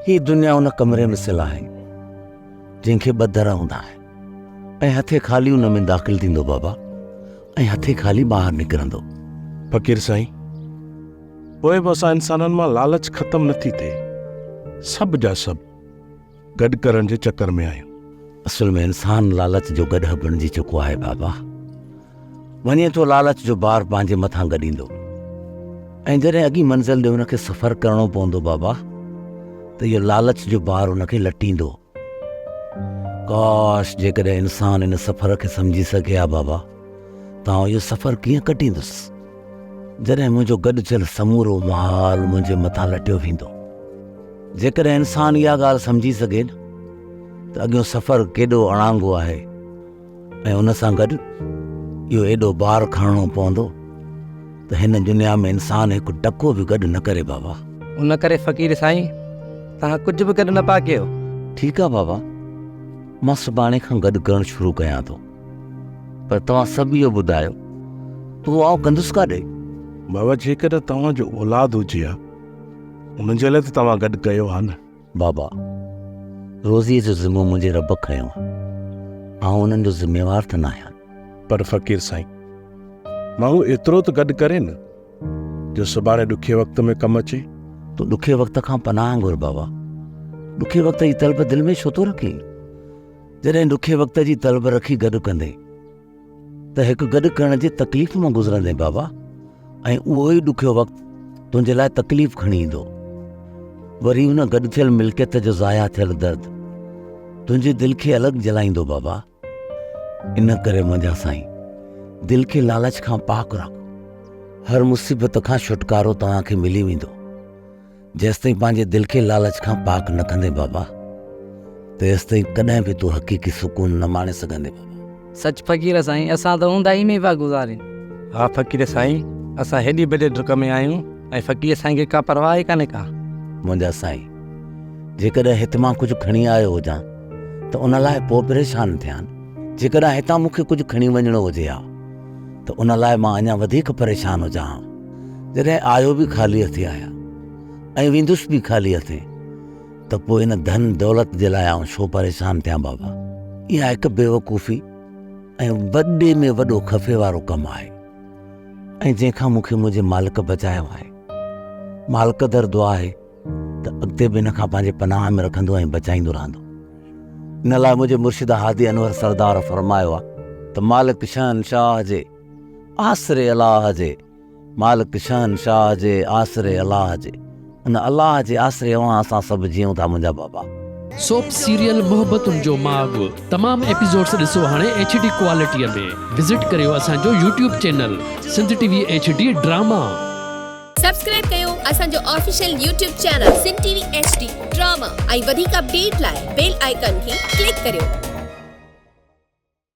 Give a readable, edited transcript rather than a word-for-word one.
ही दुनिया उन कमरे में सिला है जंहिंखे ॿ दर हूंदा आहिनि ऐं हथे ख़ाली उन में दाख़िल थींदो बाबा ऐं हथे ख़ाली ॿाहिरि निकिरंदो। फ़क़ीर साईं, पोइ बि असां इंसाननि मां लालच ख़तमु नथी थिए, सभु जा सभु गॾु करण जे चकर में आहियूं। असल में इंसान लालच जो गॾु बणिजी चुको आहे बाबा। वञे तो लालच जो बार पंहिंजे मथां गॾींदो ऐं जॾहिं अॻी मंज़िल ॾे हुनखे सफ़र करणो पवंदो बाबा त इहो लालच जो बार हुनखे लटींदो। काश जेकॾहिं इंसान इन सफ़र खे सम्झी सघे हा बाबा त इहो सफ़र कीअं कटींदुसि जॾहिं मुंहिंजो गॾु थियल समूरो माल मुंहिंजे मथां लटियो वेंदो। जेकॾहिं इंसान इहा ॻाल्हि सम्झी सघे न त अॻियो सफ़र केॾो अणांगो आहे ऐं उन सां गॾु इहो एॾो बार खणणो पवंदो त हिन दुनिया में इंसान हिकु टको बि गॾु न करे बाबा। उन करे फ़क़ीर साईं तव्हां कुझु बि गॾु न पिया कयो। ठीकु आहे बाबा, मां सुभाणे खां गॾु करणु शुरू कयां थो, पर तव्हां सभु इहो ॿुधायो तूं आउं कंदुसि काॾे? बाबा, जेकॾहिं तव्हांजो औलाद हुजे हा उन जे लाइ त तव्हां गॾु कयो हा न। बाबा, रोज़ीअ जो ज़िम्मो मुंहिंजे रब खयो आहे, आउं उन्हनि जो ज़िम्मेवार त न आहियां। पर फ़क़ीर साईं, माण्हू एतिरो त गॾु करे न जो सुभाणे ॾुखे वक़्त में कमु अचे। तूं ॾुखे वक़्त खां पनाह घुर बाबा। ॾुखे वक़्त जी तलब दिलि में छो थो रखी? जॾहिं ॾुखे वक़्त जी तलब रखी गॾु कंदे त हिकु गॾु करण जी तकलीफ़ मां गुज़रंदे बाबा, ऐं उहो ई ॾुखियो वक़्तु तुंहिंजे लाइ तकलीफ़ खणी ईंदो। वरी हुन गॾु थियल मिल्कियत जो ज़ाया थियल दर्द तुंहिंजे दिलि खे अलॻि जलाईंदो बाबा। इन करे मुंहिंजा साईं, दिलि खे लालच खां पाक रखो। हर मुसीबत खां छुटकारो तव्हांखे मिली वेंदो जेसिताईं पंहिंजे दिलि खे लालच खां पाक न कंदे बाबा, तेसिताईं कॾहिं बि तूं हक़ीक़ी सुकून न माणे सघंदे बाबा। सच फ़क़ीर साईं, असां त ऊंदाही में पिया गुज़ारियूं। हा फ़क़ीर साईं, असां हेॾी बजे डुक में आहियूं ऐं फ़क़ीर साईं खे का परवाह ई कान्हे का। मुंहिंजा साईं, जेकॾहिं हिते मां कुझु खणी आयो हुजां त उन लाइ पोइ परेशान थियानि। जेकॾहिं हितां मूंखे कुझु खणी वञिणो हुजे हा त उन लाइ मां अञा वधीक परेशान हुजां हा। जॾहिं आयो बि ख़ाली हथे आहियां ऐं वेंदुसि बि ख़ाली हथे त पोइ इन धन दौलत जे लाइ आउं छो परेशान थियां बाबा? इहा हिकु बेवकूफ़ी ऐं वॾे में वॾो खफ़े वारो कमु आहे ऐं जंहिंखां मूंखे मुंहिंजे मालिक बचायो आहे। मालिक दर दुआ आहे त अॻिते बि हिन खां पंहिंजे पनाह में रखंदो ऐं बचाईंदो रहंदो। इन लाइ मुंहिंजे मुर्शिद हादी अनवर सरदार फरमायो आहे त मालिक शहनशाह जे आसरे अलाह जे, मालिक शहनशाह जे आसरे अलाह जे, उन अलाह जे आसरे असां सभु जीऊं था मुंहिंजा बाबा। सोप सीरियल मोहब्बतुनि जो माग तमाम एपिसोड्स ॾिसो हाणे HD क्वालिटीअ में। विज़िट करियो असांजो YouTube channel Sindh TV HD drama. Subscribe कयो असांजो official YouTube channel Sindh TV HD drama ऐं वधीक अपडेट लाइ बेल आइकन खे क्लिक करियो।